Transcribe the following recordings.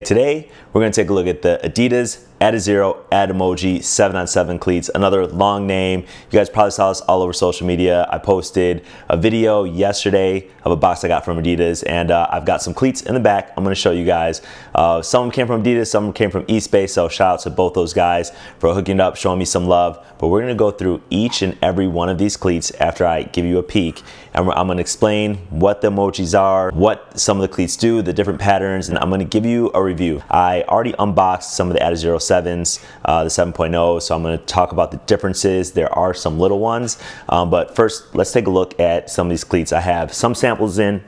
Today, we're going to take a look at the Adidas Adizero Ad Emoji 7-on-7 cleats, another long name. You guys probably saw this all over social media. I posted a video yesterday of a box I got from Adidas, and I've got some cleats in the back. I'm going to show you guys. Some of them came from Adidas, some of them came from Eastbay, so shout out to both those guys for hooking it up, showing me some love. But we're going to go through each and every one of these cleats after I give you a peek, and I'm going to explain what the emojis are, what some of the cleats do, the different patterns, and I'm going to give you a review. I already unboxed some of the Adizero 7s, the 7.0, so I'm going to talk about the differences. There are some little ones, but first let's take a look at some of these cleats. I have some samples in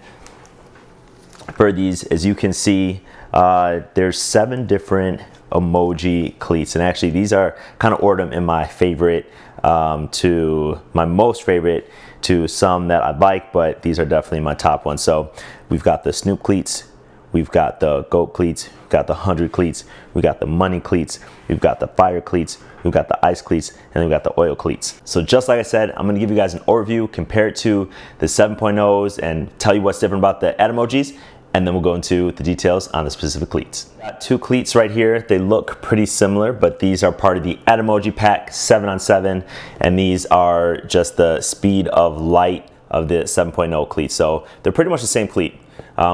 for these. As you can see, there's 7 different emoji cleats, and actually these are kind of ordered in my favorite to my most favorite to some that I like, but these are definitely my top ones. So we've got the Snoop cleats, we've got the GOAT cleats, we've got the 100 cleats, we got the money cleats, we've got the fire cleats, we've got the ice cleats, and then we've got the oil cleats. So just like I said, I'm gonna give you guys an overview, compare it to the 7.0s and tell you what's different about the ad emojis, and then we'll go into the details on the specific cleats. Got 2 cleats right here. They look pretty similar, but these are part of the ad emoji pack 7-on-7, and these are just the speed of light of the 7.0 cleats. So they're pretty much the same cleat.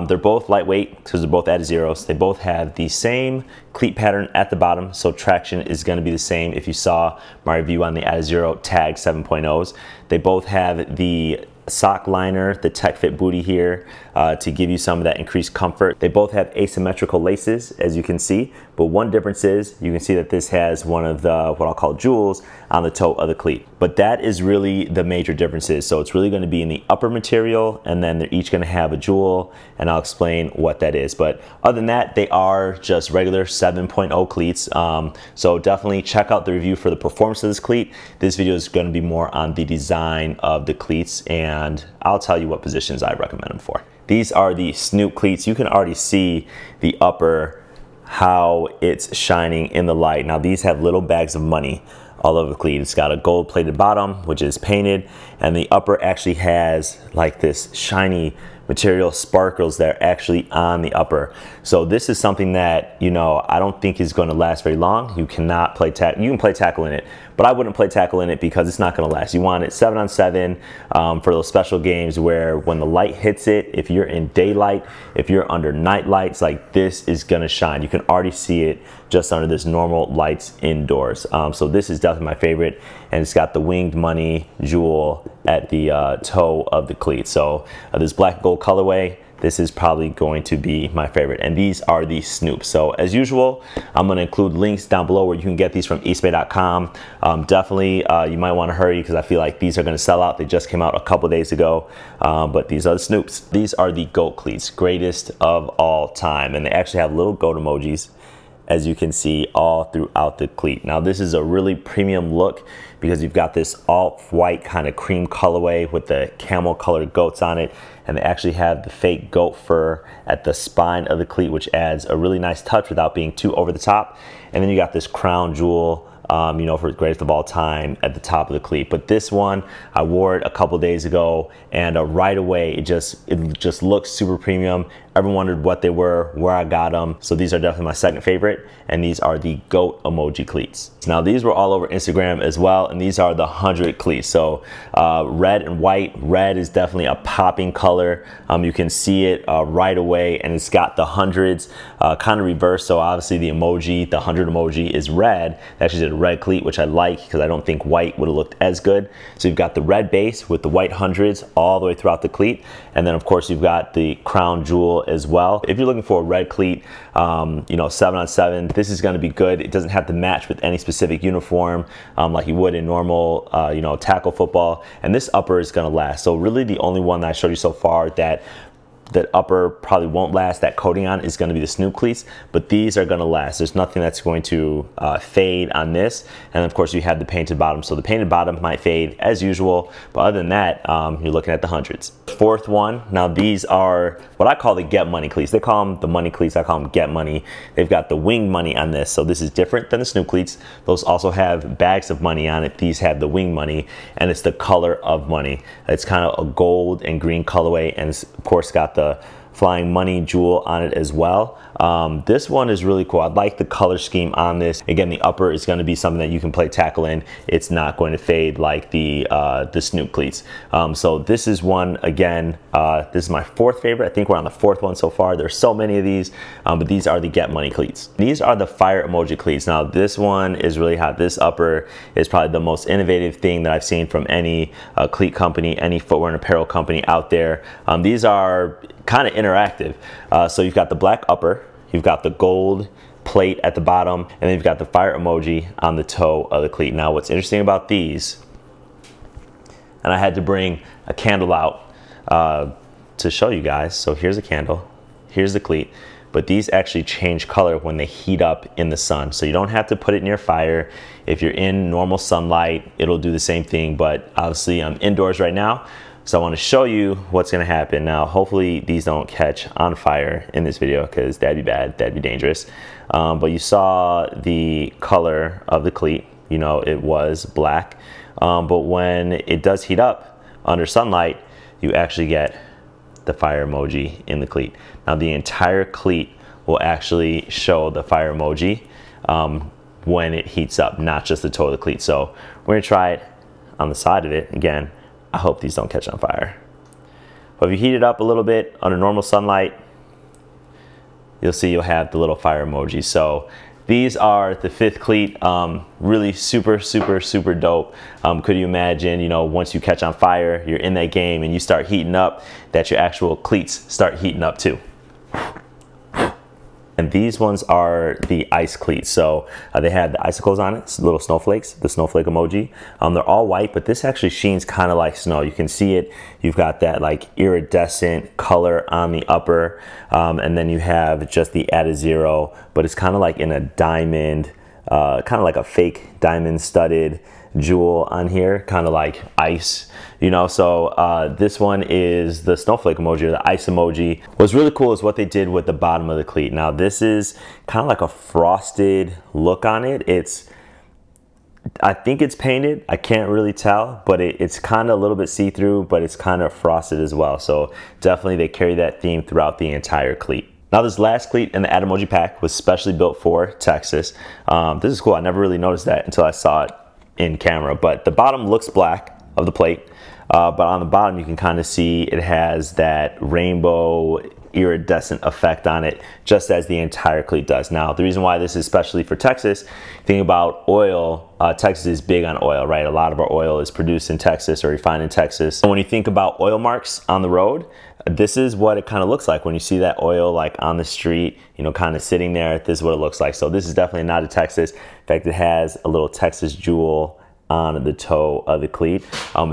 They're both lightweight because they're both Adizeros. They both have the same cleat pattern at the bottom, so traction is going to be the same if you saw my review on the Adizero Tag 7.0s. They both have the sock liner, the Tech Fit booty here to give you some of that increased comfort. They both have asymmetrical laces, as you can see, but one difference is you can see that this has one of the what I'll call jewels on the toe of the cleat. But that is really the major differences. So it's really going to be in the upper material, and then they're each going to have a jewel, and I'll explain what that is. But other than that, they are just regular 7.0 cleats. So definitely check out the review for the performance of this cleat. This video is going to be more on the design of the cleats, and I'll tell you what positions I recommend them for. These are the Snoop cleats. You can already see the upper, how it's shining in the light. Now these have little bags of money all over the cleat. It's got a gold plated bottom, which is painted, and the upper actually has like this shiny material sparkles that are actually on the upper. So this is something that, you know, I don't think is going to last very long. You cannot play tackle. You can play tackle in it, but I wouldn't play tackle in it because it's not going to last. You want it 7-on-7 for those special games where when the light hits it, if you're in daylight, if you're under night lights, like this is going to shine. You can already see it just under this normal lights indoors. So this is definitely my favorite, and it's got the winged money jewel at the toe of the cleat. So this black gold colorway, this is probably going to be my favorite, and these are the Snoop. So as usual, I'm going to include links down below where you can get these from eastbay.com. Definitely you might want to hurry because I feel like these are going to sell out. They just came out a couple days ago, but these are the Snoops. These are the GOAT cleats, greatest of all time, and they actually have little GOAT emojis, as you can see, all throughout the cleat. Now this is a really premium look because you've got this off-white kind of cream colorway with the camel colored goats on it, and they actually have the fake goat fur at the spine of the cleat, which adds a really nice touch without being too over the top. And then you got this crown jewel, you know, for greatest of all time at the top of the cleat. But this one, I wore it a couple days ago, and right away it just looks super premium. Everyone wondered what they were, where I got them. So these are definitely my second favorite, and these are the GOAT emoji cleats. Now these were all over Instagram as well, and these are the 100 cleats. So red and white. Red is definitely a popping color. You can see it right away, and it's got the hundreds kind of reversed. So obviously the emoji, the 100 emoji is red. They actually did a red cleat, which I like because I don't think white would have looked as good. So you've got the red base with the white hundreds all the way throughout the cleat, and then of course you've got the crown jewel as well. If you're looking for a red cleat, you know, 7-on-7, this is going to be good. It doesn't have to match with any specific uniform like you would in normal, you know, tackle football. And this upper is going to last. So really the only one that I showed you so far that upper probably won't last, that coating on, is going to be the Snoop cleats, but these are going to last. There's nothing that's going to fade on this. And of course you have the painted bottom, so the painted bottom might fade as usual, but other than that, you're looking at the hundreds. Fourth one, now these are what I call the Get Money cleats. They call them the money cleats, I call them Get Money. They've got the winged money on this, so this is different than the Snoop cleats. Those also have bags of money on it. These have the winged money, and it's the color of money. It's kind of a gold and green colorway, and it's of course got the flying money jewel on it as well. This one is really cool. I like the color scheme on this. Again, the upper is going to be something that you can play tackle in. It's not going to fade like the Snoop cleats. So this is one, again, this is my fourth favorite. I think we're on the fourth one so far. There's so many of these, but these are the Get Money cleats. These are the fire emoji cleats. Now this one is really hot. This upper is probably the most innovative thing that I've seen from any cleat company, any footwear and apparel company out there. These are kind of interactive. So you've got the black upper, you've got the gold plate at the bottom, and then you've got the fire emoji on the toe of the cleat. Now what's interesting about these, and I had to bring a candle out to show you guys. So here's a candle, here's the cleat, but these actually change color when they heat up in the sun. So you don't have to put it near fire. If you're in normal sunlight, it'll do the same thing, but obviously I'm indoors right now, so I want to show you what's going to happen. Now, hopefully these don't catch on fire in this video, because that'd be bad, that'd be dangerous. But you saw the color of the cleat, you know, it was black. But when it does heat up under sunlight, you actually get the fire emoji in the cleat. Now the entire cleat will actually show the fire emoji when it heats up, not just the toe of the cleat. So we're gonna try it on the side of it. Again, I hope these don't catch on fire. But if you heat it up a little bit under normal sunlight, you'll see you'll have the little fire emoji. So these are the fifth cleat, really super dope. Could you imagine, you know, once you catch on fire, you're in that game and you start heating up, that your actual cleats start heating up too. And these ones are the ice cleats. So they have the icicles on it, little snowflakes, the snowflake emoji. They're all white, but this actually sheens kind of like snow. You can see it. You've got that like iridescent color on the upper, and then you have just the Adizero, but it's kind of like in a diamond, kind of like a fake diamond studded jewel on here, kind of like ice, you know. So this one is the snowflake emoji, or the ice emoji. What's really cool is what they did with the bottom of the cleat. Now this is kind of like a frosted look on it. I think it's painted, I can't really tell, but it's kind of a little bit see-through, but it's kind of frosted as well. So definitely they carry that theme throughout the entire cleat. Now this last cleat in the Adamoji pack was specially built for Texas. This is cool. I never really noticed that until I saw it in camera, but the bottom looks black of the plate, but on the bottom you can kind of see it has that rainbow iridescent effect on it, just as the entire cleat does. Now the reason why this is especially for Texas, think about oil. Texas is big on oil, right? A lot of our oil is produced in Texas or refined in Texas. And when you think about oil marks on the road, this is what it kind of looks like when you see that oil like on the street, you know, kind of sitting there. This is what it looks like. So this is definitely not a Texas. In fact, it has a little Texas jewel on the toe of the cleat.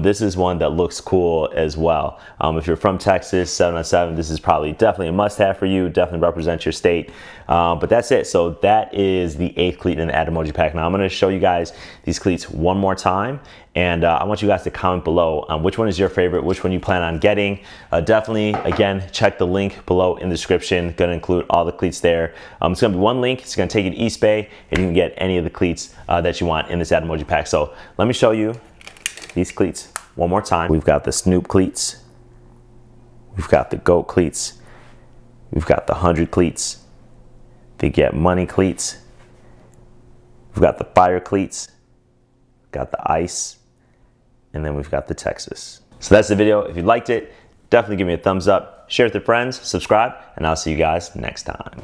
This is one that looks cool as well. If you're from Texas, 7on7, this is probably definitely a must-have for you. Definitely represent your state. But that's it. So that is the 8th cleat in the Adamoji pack. Now I'm going to show you guys these cleats one more time, and I want you guys to comment below which one is your favorite, which one you plan on getting. Definitely, again, check the link below in the description. Going to include all the cleats there. It's going to be one link. It's going to take you to East Bay, and you can get any of the cleats that you want in this Adamoji pack. So let me show you these cleats one more time. We've got the Snoop cleats. We've got the GOAT cleats. We've got the 100 cleats. The Get Money cleats. We've got the fire cleats. Got the ice. And then we've got the Texas. So that's the video. If you liked it, definitely give me a thumbs up, share with your friends, subscribe, and I'll see you guys next time.